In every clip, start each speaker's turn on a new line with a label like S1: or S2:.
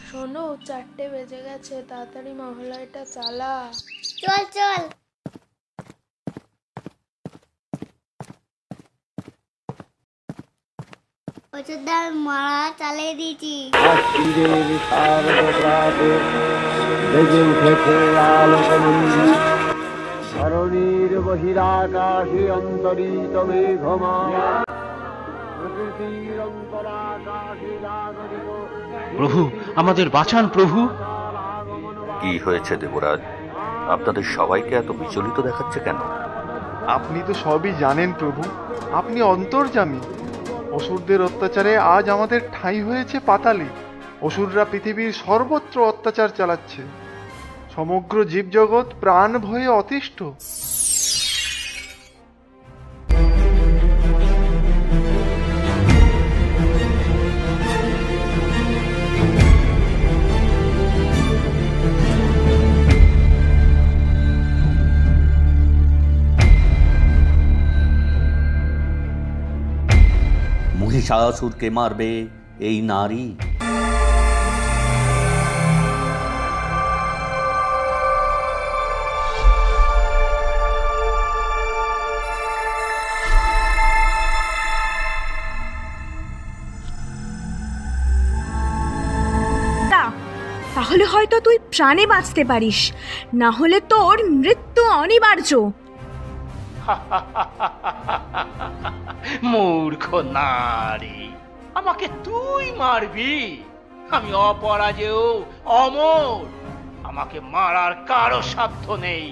S1: শোনো, 4টে বেজে গেছে, তাড়াতাড়ি মহালয়াটা চালা।
S2: চল চল। ওষুধটা মারা চালিয়ে দিয়েছি।
S3: ধরণীর বহিরাকাশে অন্তরিত মেঘমা, প্রকৃতির অন্তরাকাশে জাগরিত।
S4: প্রভু, আমাদের বাঁচান প্রভু।
S5: কি হয়েছে দেবরাজ? আপনাদের সবাইকে এত বিচলিত দেখাচ্ছে কেন?
S6: আপনি তো সবই জানেন প্রভু, আপনি অন্তর্যামী। অসুরদের অত্যাচারে আজ আমাদের ঠাঁই হয়েছে পাতালে। অসুররা পৃথিবীর সর্বত্র অত্যাচার চালাচ্ছে। সমগ্র জীবজগৎ প্রাণ ভয়ে অতিষ্ঠ।
S7: মহিষাসুরকে মারবে এই নারী।
S8: তাহলে হয়তো তুই প্রাণে বাঁচতে পারিস, না হলে তোর মৃত্যু অনিবার্য।
S4: মূর্খ নারী, আমাকে তুই মারবি? আমি অপরাজেয়, অমর, আমাকে মারার কারো সাধ্য নেই।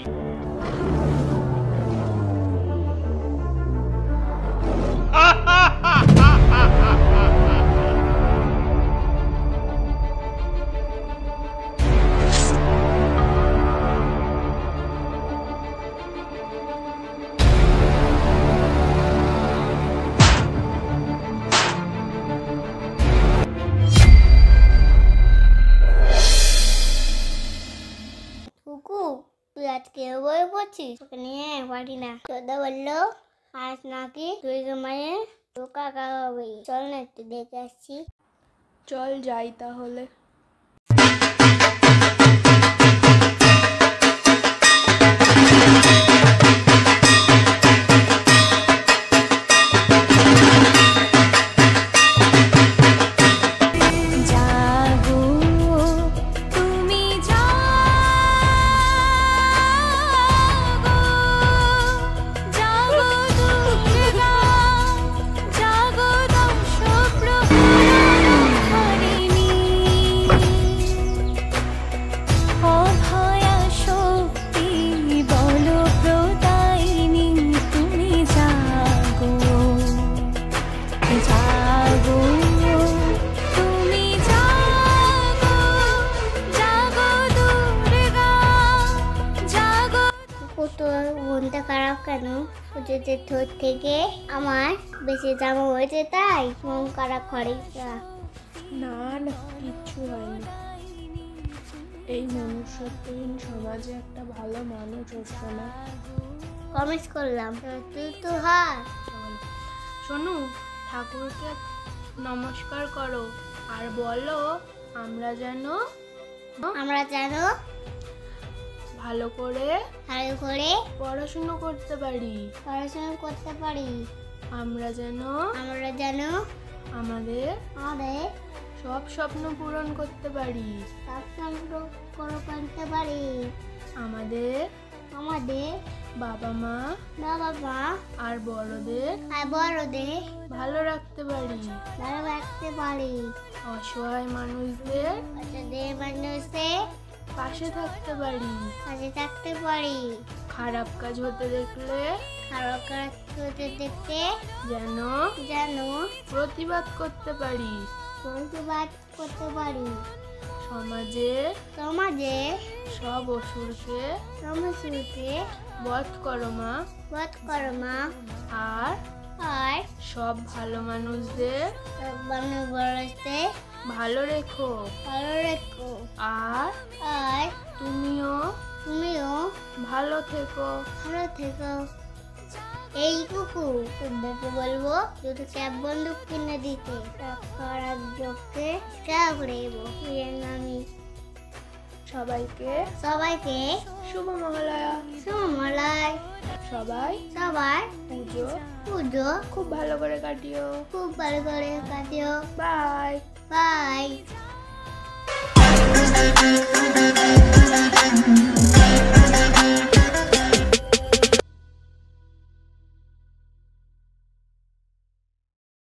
S2: তুই আজকে বই পড়ছিস? তোকে নিয়ে পারি না। তোদা বললো আজ নাকি তুই মায়ে তো কাকা হবে। চল না একটু দেখে আসছি।
S1: চল যাই তাহলে।
S2: মনটা খারাপ কেন? পুজোতে তোর থেকে আমার বেশি জামা হয়েছে তাই মন খারাপ করে?
S1: না না, কিচ্ছু হয়নি। এই মনুষ্যত্বহীন সমাজে একটা ভালো মানুষ হচ্ছে না।
S2: কমেন্ট করলাম তুই তো হার।
S1: শোনো, ঠাকুরকে নমস্কার করো আর বলো আমরা যেন ভালো করে পড়াশোনা করতে পারি। আমরা যেন আমাদের সব স্বপ্ন পূরণ করতে পারি। আমাদের বাবা মা আর বড়দের ভালো রাখতে পারি। অসহায় মানুষদের পাশে থাকতে পারি। খারাপ কাজ হতে দেখলে যেন প্রতিবাদ করতে পারি। সমাজে সব অসুরকে বধ করো মা। আর সব ভালো মানুষদের ভালো রেখো। আর তুমিও ভালো থেকো।
S2: এই কুকুর তোদেরকে বলবো দুটো ক্যাব বন্দুক কিনে দিতে, তারপর একজনকে করে দেবো। আমি
S1: সবাইকে
S2: সবাইকে
S1: শুভ মহালয়া।
S2: সুমলয়
S1: সবাই
S2: সবার
S1: পুজো
S2: পুজো
S1: খুব ভালো করে কাটিও।
S2: খুব ভালো করে কাটিও।
S1: বাই।
S2: বাই।